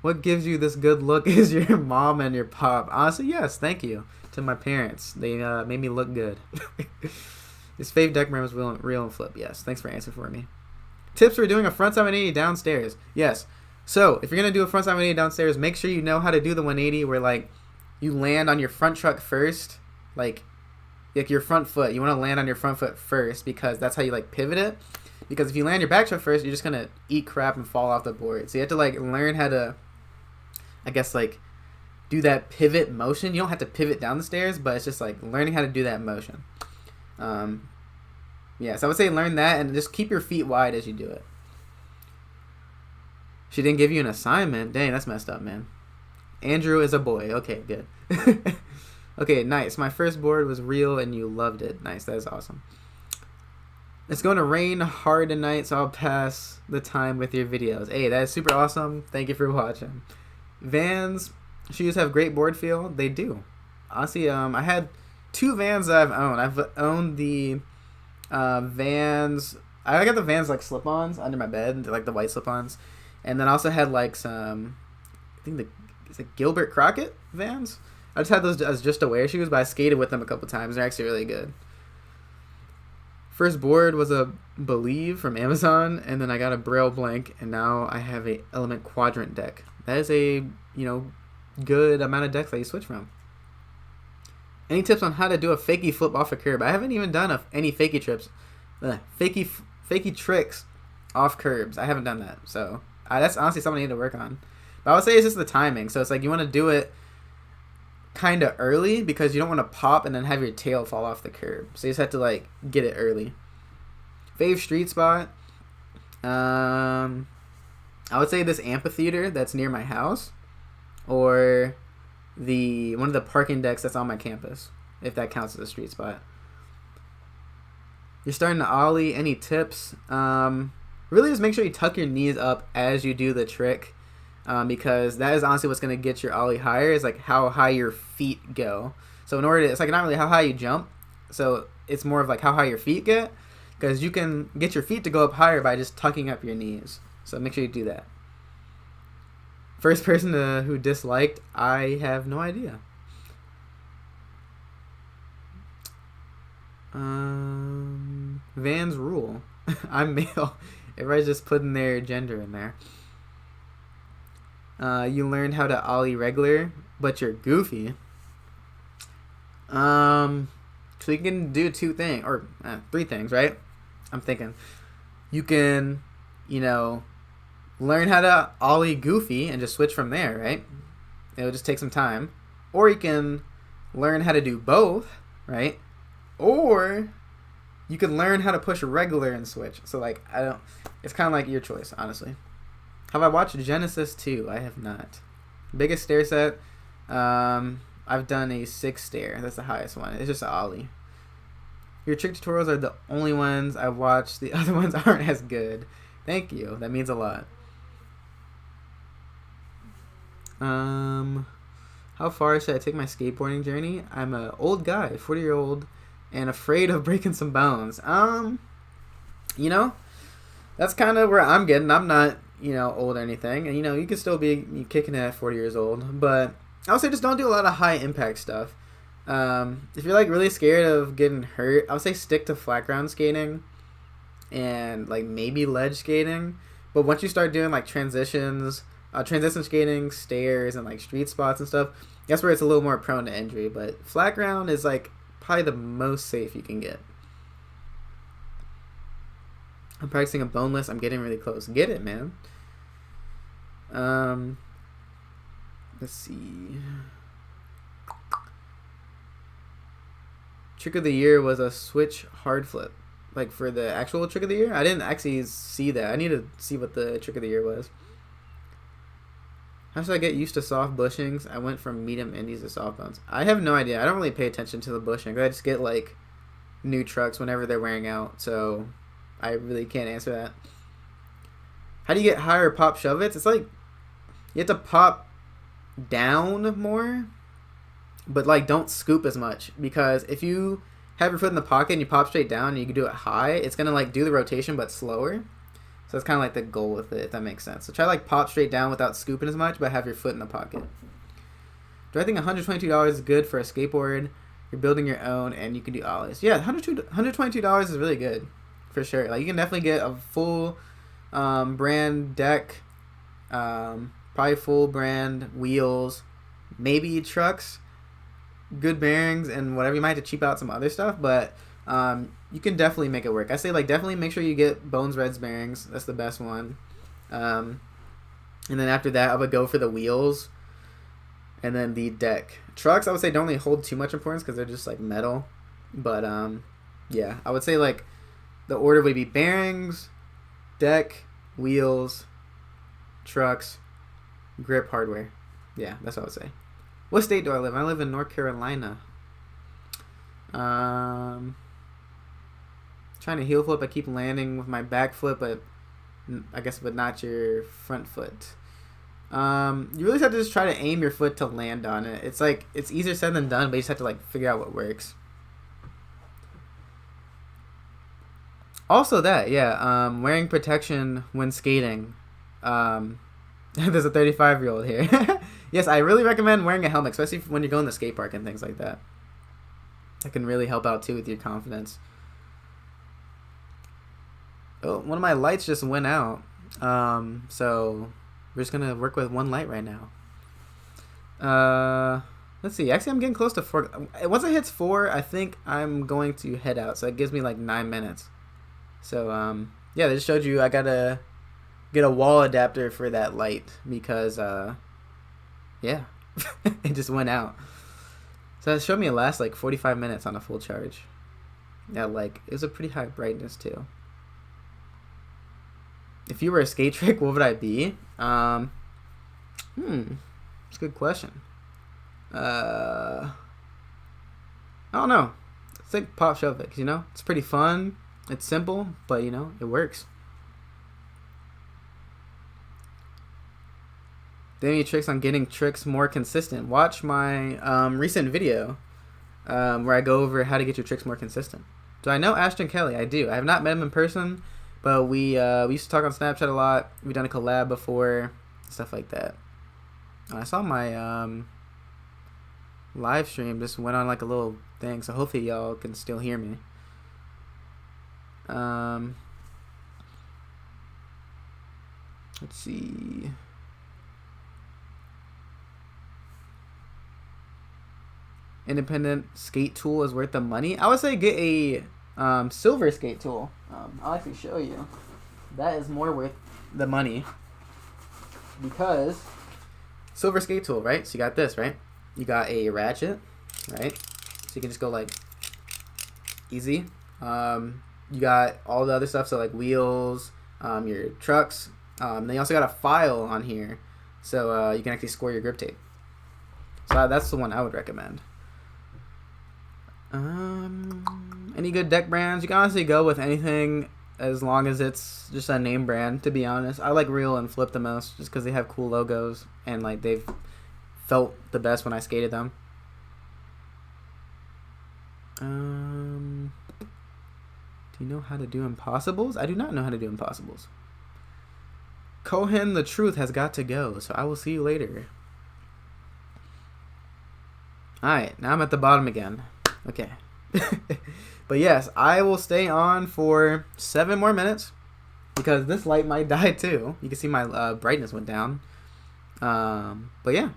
What gives you this good look is your mom and your pop. Honestly, yes, thank you to my parents. They made me look good. This Fave deck brand was real and Flip. Yes, thanks for answering for me. Tips for doing a frontside 180 downstairs. Yes. So if you're gonna do a frontside 180 downstairs, make sure you know how to do the 180 where like you land on your front truck first, like your front foot. You want to land on your front foot first, because that's how you like pivot it. Because if you land your back truck first, you're just gonna eat crap and fall off the board. So you have to like learn how to, I guess, like do that pivot motion. You don't have to pivot down the stairs, but it's just like learning how to do that motion. Yeah, so I would say learn that and just keep your feet wide as you do it. She didn't give you an assignment. Dang, that's messed up, man. Andrew is a boy. Okay, good. Okay, nice. My first board was real and you loved it. Nice, that is awesome. It's going to rain hard tonight, so I'll pass the time with your videos. Hey, that is super awesome. Thank you for watching. Vans shoes have great board feel. They do. Honestly, I had 2 Vans that I've owned. I've owned the Vans. I got the Vans like slip-ons under my bed, like the white slip-ons, and then I also had like some, I think it's like Gilbert Crockett Vans. I just had those as just to wear shoes, but I skated with them a couple times. They're actually really good. First board was a Believe from Amazon, and then I got a Braille Blank, and now I have a Element Quadrant deck. That is a, good amount of decks that you switch from. Any tips on how to do a fakie flip off a curb? I haven't even done any fakie trips. Fakie tricks off curbs. I haven't done that, so that's honestly something I need to work on. But I would say it's just the timing. So it's like you want to do it kind of early, because you don't want to pop and then have your tail fall off the curb. So you just have to like get it early. Fave street spot. I would say this amphitheater that's near my house, or one of the parking decks that's on my campus, if that counts as a street spot. You're starting to ollie. Any tips? Really just make sure you tuck your knees up as you do the trick. Because that is honestly what's going to get your ollie higher, is like how high your feet go. So in order to, it's like not really how high you jump, so it's more of like how high your feet get, because you can get your feet to go up higher by just tucking up your knees. So make sure you do that. First person who disliked, I have no idea. Vans rule. I'm male. Everybody's just putting their gender in there. You learned how to ollie regular, but you're goofy. So you can do two things or three things, right? I'm thinking you can, learn how to ollie goofy and just switch from there, right? It'll just take some time. Or you can learn how to do both, right? Or you can learn how to push regular and switch. So it's kind of like your choice, honestly. Have I watched Genesis 2? I have not. Biggest stair set. I've done a 6 stair. That's the highest one. It's just an ollie. Your trick tutorials are the only ones I've watched. The other ones aren't as good. Thank you. That means a lot. How far should I take my skateboarding journey? I'm an old guy, 40-year-old, and afraid of breaking some bones. That's kind of where I'm getting. I'm not, old or anything. And, you can still be kicking it at 40 years old. But I would say just don't do a lot of high impact stuff. If you're really scared of getting hurt, I would say stick to flat ground skating and maybe ledge skating. But once you start doing transition skating, stairs, and street spots and stuff, that's where it's a little more prone to injury. But flat ground is probably the most safe you can get. I'm practicing a boneless. I'm getting really close. Get it, man. Let's see. Trick of the year was a switch hard flip. For the actual trick of the year? I didn't actually see that. I need to see what the trick of the year was. How should I get used to soft bushings? I went from medium indies to soft bones. I have no idea. I don't really pay attention to the bushings. I just get new trucks whenever they're wearing out. So I really can't answer that. How do you get higher pop shove it? It's you have to pop down more, but don't scoop as much, because if you have your foot in the pocket and you pop straight down and you can do it high, it's gonna do the rotation but slower. So it's kind of the goal with it, if that makes sense. So try pop straight down without scooping as much, but have your foot in the pocket. Do I think $122 is good for a skateboard? You're building your own and you can do ollies. Yeah, $122 is really good for sure. You can definitely get a full brand deck, probably full brand wheels, maybe trucks, good bearings, and whatever. You might have to cheap out some other stuff, but you can definitely make it work. I say definitely make sure you get Bones Reds bearings. That's the best one. And then after that, I would go for the wheels and then the deck. Trucks, I would say don't really hold too much importance because they're just metal. But yeah, I would say the order would be bearings, deck, wheels, trucks, grip, hardware. Yeah, that's what I would say. What state do I live in? I live in North Carolina. Trying to heel flip, I keep landing with my back foot, but not your front foot. You really have to just try to aim your foot to land on it. It's easier said than done, but you just have to figure out what works. Also wearing protection when skating. There's a 35-year-old here. Yes, I really recommend wearing a helmet, especially when you're going to the skate park and things like that. That can really help out too with your confidence. Oh, one of my lights just went out. So we're just gonna work with one light right now. Let's see. Actually, I'm getting close to 4. Once it hits 4, I think I'm going to head out. So it gives me 9 minutes. So yeah, they just showed you I gotta get a wall adapter for that light because yeah, it just went out. So it showed me it lasts 45 minutes on a full charge. Yeah, it was a pretty high brightness too. If you were a skate trick, what would I be? That's a good question. I don't know. I think pop shove it, 'cause, it's pretty fun. It's simple, but it works. Do you have any tricks on getting tricks more consistent? Watch my recent video where I go over how to get your tricks more consistent. Do I know Ashton Kelly? I do. I have not met him in person, but we used to talk on Snapchat a lot. We've done a collab before, stuff like that. I saw my live stream just went on a little thing, so hopefully y'all can still hear me. Let's see. Independent skate tool is worth the money. I would say get a silver skate tool. I'll actually show you. That is more worth the money because silver skate tool, right? So you got this, right? You got a ratchet, right? So you can just go like easy. You got all the other stuff, so like wheels, your trucks. Then you also got a file on here, so you can actually score your grip tape. So that's the one I would recommend. Any good deck brands? You can honestly go with anything as long as it's just a name brand, to be honest. I like Reel and Flip the most just because they have cool logos and like they've felt the best when I skated them. Do you know how to do impossibles? I do not know how to do impossibles. Cohen the Truth has got to go, so I will see you later. Alright, now I'm at the bottom again. Okay. But yes, I will stay on for 7 more minutes because this light might die too. You can see my brightness went down. But yeah,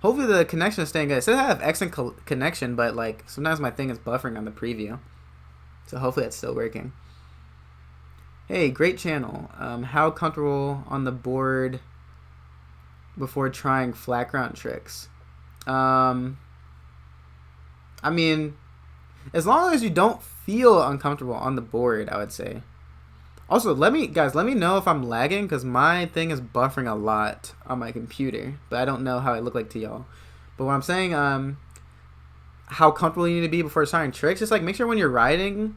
hopefully the connection is staying good. It says I have excellent connection, but like sometimes my thing is buffering on the preview. So hopefully it's still working. Hey, great channel. How comfortable on the board before trying flat ground tricks? I mean, as long as you don't feel uncomfortable on the board, I would say. Also, let me know if I'm lagging because my thing is buffering a lot on my computer, but I don't know how it look like to y'all. But what I'm saying, how comfortable you need to be before starting tricks, just like make sure when you're riding,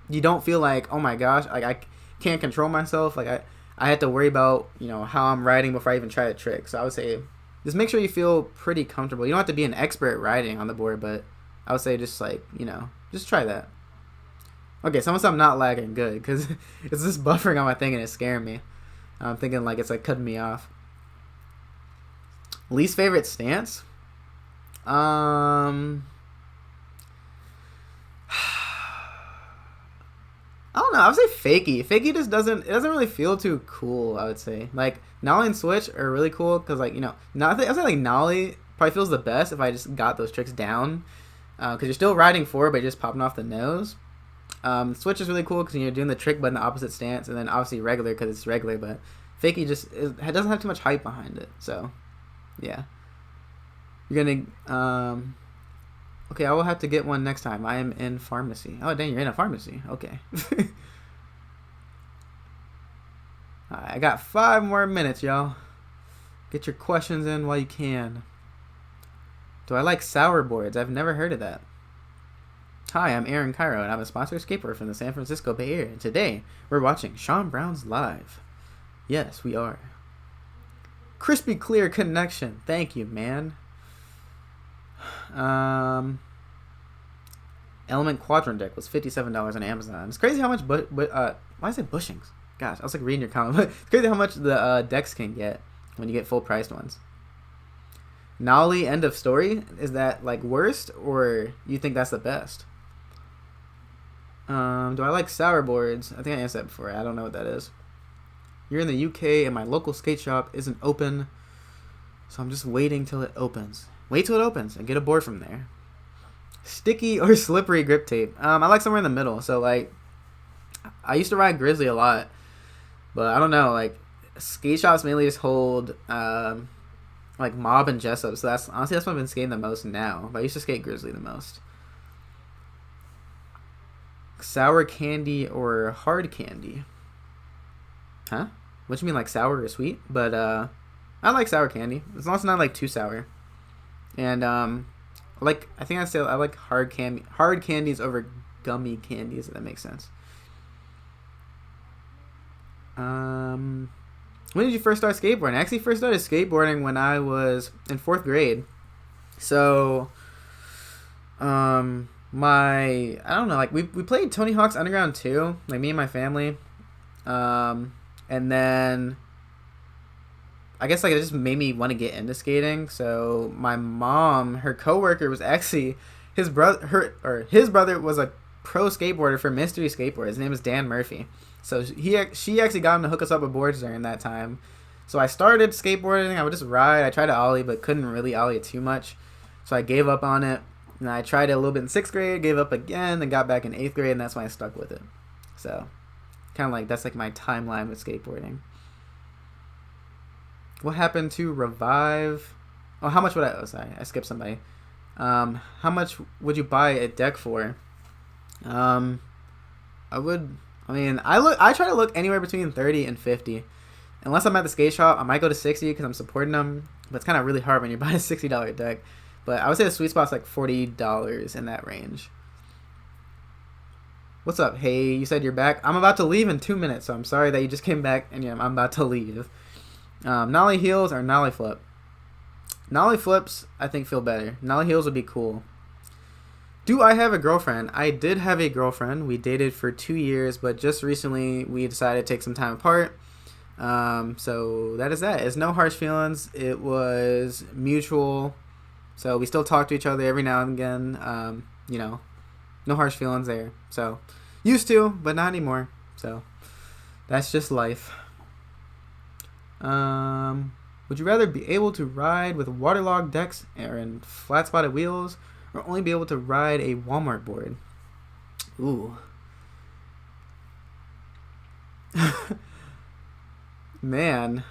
you don't feel like, oh my gosh, like I can't control myself. Like I had to worry about, you know, how I'm riding before I even try a trick. So I would say just make sure you feel pretty comfortable. You don't have to be an expert riding on the board, but I would say just like, you know, just try that. Okay, someone said I'm not lagging. Good, because it's just buffering on my thing and it's scaring me. I'm thinking like it's like cutting me off. Least favorite stance? I don't know. I would say Fakie. Fakie just doesn't really feel too cool, I would say. Like, Nollie and Switch are really cool because, like, you know, I would say, like, Nollie probably feels the best if I just got those tricks down. Because you're still riding forward, but you're just popping off the nose. Switch is really cool because you're doing the trick but in the opposite stance. And then, obviously, regular because it's regular. But Fakie just doesn't have too much hype behind it. So, yeah. You're going to... Okay, I will have to get one next time. I am in pharmacy. Oh, dang, you're in a pharmacy. Okay. Alright, I got 5 more minutes, y'all. Get your questions in while you can. Do I like sour boards? I've never heard of that. Hi, I'm Aaron Cairo, and I'm a sponsored skateboarder from the San Francisco Bay Area. And today, we're watching Sean Brown's live. Yes, we are. Crispy clear connection. Thank you, man. Element Quadrant deck was $57 on Amazon. It's crazy how much why is it Bushings? Gosh, I was like reading your comment, but it's crazy how much the decks can get when you get full priced ones. Nollie end of story, is that like worst or you think that's the best? Do I like sour boards? I think I answered that before. I don't know what that is. You're in the UK and my local skate shop isn't open, so I'm just waiting till it opens. Wait till it opens and get a board from there. Sticky or slippery grip tape? I like somewhere in the middle. So, like, I used to ride Grizzly a lot. But I don't know. Like, skate shops mainly just hold, like, Mob and Jessup. So, that's honestly, that's what I've been skating the most now. But I used to skate Grizzly the most. Sour candy or hard candy? Huh? What you mean, like sour or sweet? But, I like sour candy. As long as it's not, like, too sour. And like I think I like hard candies over gummy candies, if that makes sense. When did you first start skateboarding? I actually first started skateboarding when I was in 4th grade. So I don't know, like we played Tony Hawk's Underground 2, like me and my family. And then I guess like it just made me want to get into skating. So my mom, her coworker was actually his brother was a pro skateboarder for Mystery Skateboard. His name is Dan Murphy. So she actually got him to hook us up with boards during that time. So I started skateboarding. I would just ride. I tried to ollie, but couldn't really ollie it too much. So I gave up on it. And I tried it a little bit in 6th grade, gave up again, then got back in 8th grade, and that's when I stuck with it. So kind of like, that's like my timeline with skateboarding. What happened to Revive? Oh, how much would I... Oh, sorry. I skipped somebody. How much would you buy a deck for? I try to look anywhere between 30 and 50. Unless I'm at the skate shop, I might go to 60 because I'm supporting them. But it's kind of really hard when you're buying a $60 deck. But I would say the sweet spot's like $40 in that range. What's up? Hey, you said you're back. I'm about to leave in 2 minutes, so I'm sorry that you just came back and yeah, I'm about to leave. Nollie heels or nollie flip? Nollie flips, I think, feel better. Nollie heels would be cool. Do I have a girlfriend? I did have a girlfriend. We dated for 2 years, but just recently we decided to take some time apart. So that is that. It's no harsh feelings. It was mutual. So we still talk to each other every now and again. You know, no harsh feelings there. So used to, but not anymore. So that's just life. Would you rather be able to ride with waterlogged decks or in flat spotted wheels, or only be able to ride a Walmart board? Ooh. Man,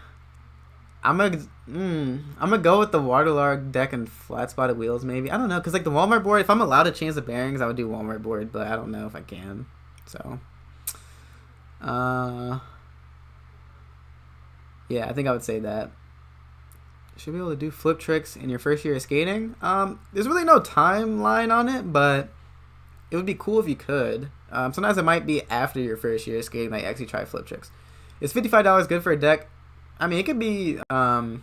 I'm gonna go with the waterlogged deck and flat spotted wheels. Maybe, I don't know, cause like the Walmart board, if I'm allowed to change the bearings, I would do Walmart board, but I don't know if I can. So, yeah, I think I would say that. Should be able to do flip tricks in your first year of skating. There's really no timeline on it, but it would be cool if you could. Sometimes it might be after your first year of skating that you actually try flip tricks. Is $55 good for a deck? I mean, it could be. I'm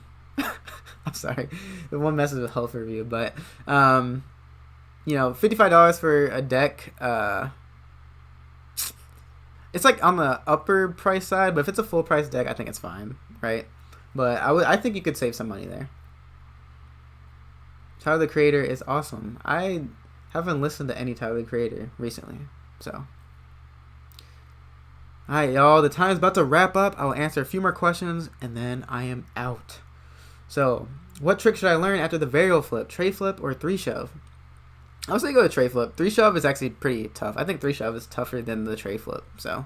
sorry, the one message with health review, but you know, $55 for a deck. It's like on the upper price side, but if it's a full price deck, I think it's fine, right? But I think you could save some money there. Tyler the Creator is awesome. I haven't listened to any Tyler the Creator recently, so. Alright, y'all, the time's about to wrap up. I will answer a few more questions, and then I am out. So, what trick should I learn after the varial flip? Tray flip or 3-shove? I would say go to tray flip. 3-shove is actually pretty tough. I think 3-shove is tougher than the tray flip, so.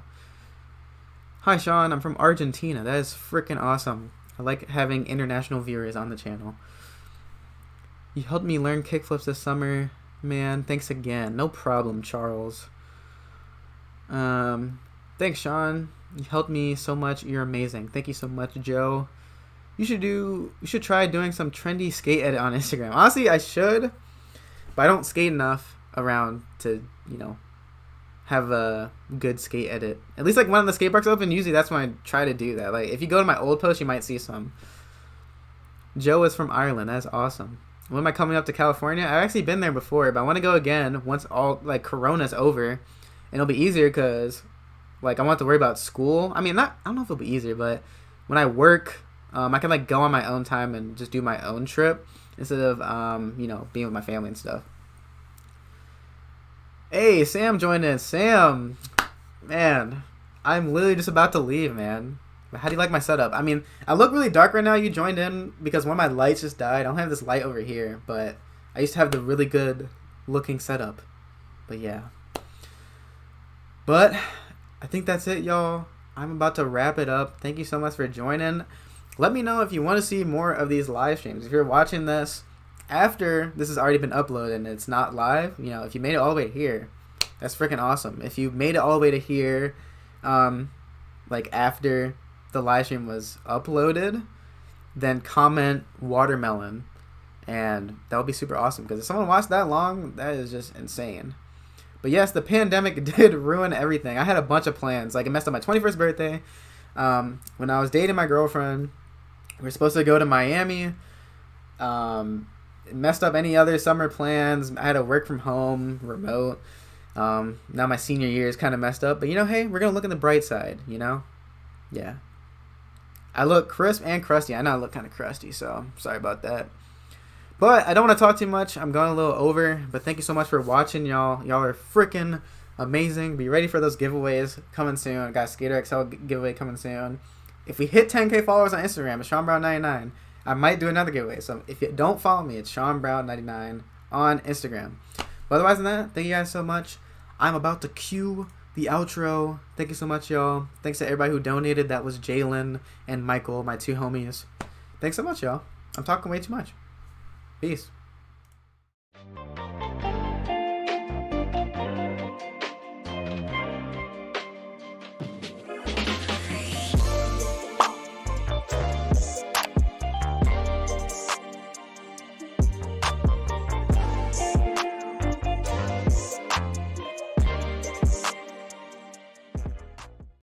Hi, Sean. I'm from Argentina. That is freaking awesome. I like having international viewers on the channel. You helped me learn kickflips this summer. Man, thanks again. No problem, Charles. Thanks, Sean. You helped me so much. You're amazing. Thank you so much, Joe. You should try doing some trendy skate edit on Instagram. Honestly, I should, but I don't skate enough around to, you know, have a good skate edit. At least like when the skate park's open, usually that's when I try to do that. Like if you go to my old post, you might see some. Joe is from Ireland. That's awesome. When am I coming up to California? I've actually been there before, but I want to go again once all like Corona's over, and it'll be easier because like I won't have to worry about school. I mean, I don't know if it'll be easier, but when I work, I can like go on my own time and just do my own trip instead of you know, being with my family and stuff. Hey, Sam joined in. Sam, man, I'm literally just about to leave, man. How do you like my setup? I mean, I look really dark right now. You joined in because one of my lights just died. I don't have this light over here, but I used to have the really good looking setup. But yeah. But I think that's it, y'all. I'm about to wrap it up. Thank you so much for joining. Let me know if you want to see more of these live streams. If you're watching this after this has already been uploaded and it's not live, you know, if you made it all the way to here, that's freaking awesome. If you made it all the way to here, like after the live stream was uploaded, then comment watermelon, and that would be super awesome, because if someone watched that long, that is just insane. But yes, the pandemic did ruin everything. I had a bunch of plans. Like, it messed up my 21st birthday. When I was dating my girlfriend, we were supposed to go to Miami. It messed up any other summer plans. I had to work from home, remote. Now my senior year is kind of messed up. But, you know, hey, we're going to look on the bright side, you know? Yeah. I look crisp and crusty. I know I look kind of crusty, so sorry about that. But I don't want to talk too much. I'm going a little over. But thank you so much for watching, y'all. Y'all are freaking amazing. Be ready for those giveaways coming soon. Got Skater XL giveaway coming soon. If we hit 10K followers on Instagram, it's Sean Brown 99. I might do another giveaway. So if you don't follow me, it's Sean Brown 99 on Instagram. But otherwise than that, thank you guys so much. I'm about to cue the outro. Thank you so much, y'all. Thanks to everybody who donated. That was Jalen and Michael, my two homies. Thanks so much, y'all. I'm talking way too much. Peace.